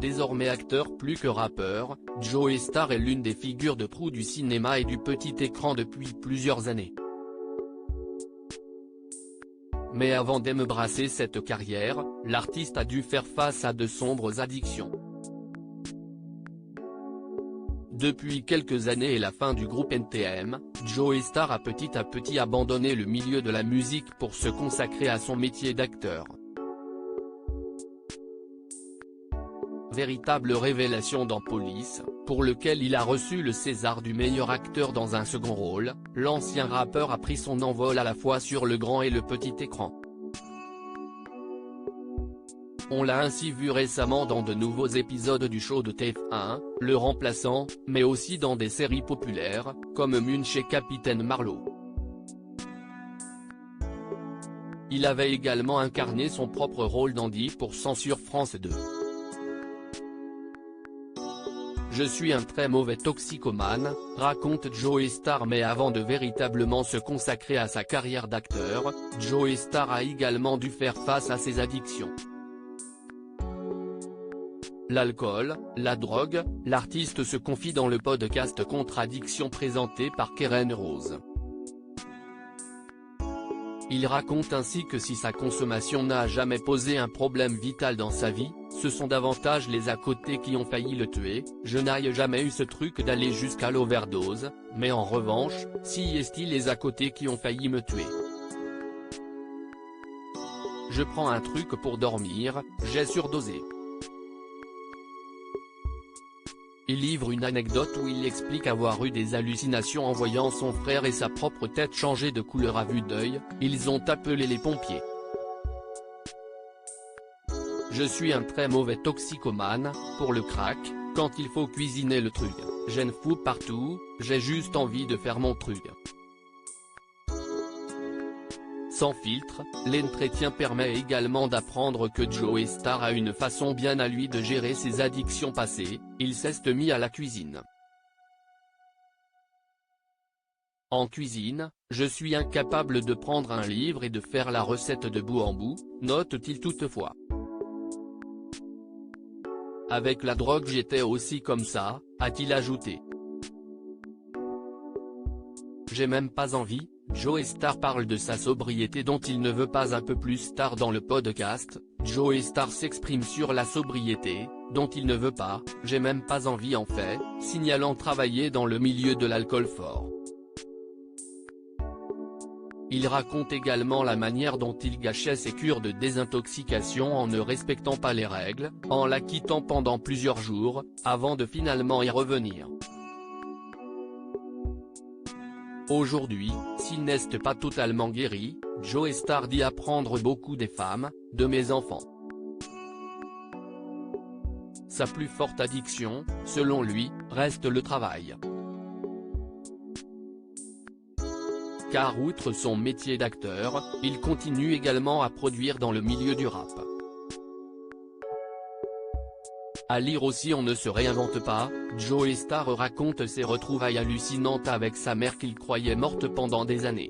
Désormais acteur plus que rappeur, Joey Starr est l'une des figures de proue du cinéma et du petit écran depuis plusieurs années. Mais avant d'embrasser cette carrière, l'artiste a dû faire face à de sombres addictions. Depuis quelques années et la fin du groupe NTM, Joey Starr a petit à petit abandonné le milieu de la musique pour se consacrer à son métier d'acteur. Véritable révélation dans Police, pour lequel il a reçu le César du meilleur acteur dans un second rôle, l'ancien rappeur a pris son envol à la fois sur le grand et le petit écran. On l'a ainsi vu récemment dans de nouveaux épisodes du show de TF1, Le Remplaçant, mais aussi dans des séries populaires, comme Munch et Capitaine Marlowe. Il avait également incarné son propre rôle dans 10% sur France 2. Je suis un très mauvais toxicomane, raconte Joey Starr, mais avant de véritablement se consacrer à sa carrière d'acteur, Joey Starr a également dû faire face à ses addictions. L'alcool, la drogue, l'artiste se confie dans le podcast Contradiction présenté par Keren Rose. Il raconte ainsi que si sa consommation n'a jamais posé un problème vital dans sa vie, ce sont davantage les à côté qui ont failli le tuer. Je n'ai jamais eu ce truc d'aller jusqu'à l'overdose, mais en revanche, si est-il les à côté qui ont failli me tuer. Je prends un truc pour dormir, j'ai surdosé. Il livre une anecdote où il explique avoir eu des hallucinations en voyant son frère et sa propre tête changer de couleur à vue d'œil. Ils ont appelé les pompiers. Je suis un très mauvais toxicomane, pour le crack, quand il faut cuisiner le truc, j'en fous partout, j'ai juste envie de faire mon truc. Sans filtre, l'entretien permet également d'apprendre que Joey Starr a une façon bien à lui de gérer ses addictions passées. Il s'est mis à la cuisine. En cuisine, je suis incapable de prendre un livre et de faire la recette de bout en bout, note-t-il toutefois. Avec la drogue j'étais aussi comme ça, a-t-il ajouté. J'ai même pas envie. Joey Starr parle de sa sobriété dont il ne veut pas un peu plus tard dans le podcast. Joey Starr s'exprime sur la sobriété, dont il ne veut pas, j'ai même pas envie en fait, signalant travailler dans le milieu de l'alcool fort. Il raconte également la manière dont il gâchait ses cures de désintoxication en ne respectant pas les règles, en la quittant pendant plusieurs jours, avant de finalement y revenir. Aujourd'hui, s'il n'est pas totalement guéri, Joey Starr dit apprendre beaucoup des femmes, de mes enfants. Sa plus forte addiction, selon lui, reste le travail. Car outre son métier d'acteur, il continue également à produire dans le milieu du rap. À lire aussi On ne se réinvente pas, Joey Starr raconte ses retrouvailles hallucinantes avec sa mère qu'il croyait morte pendant des années.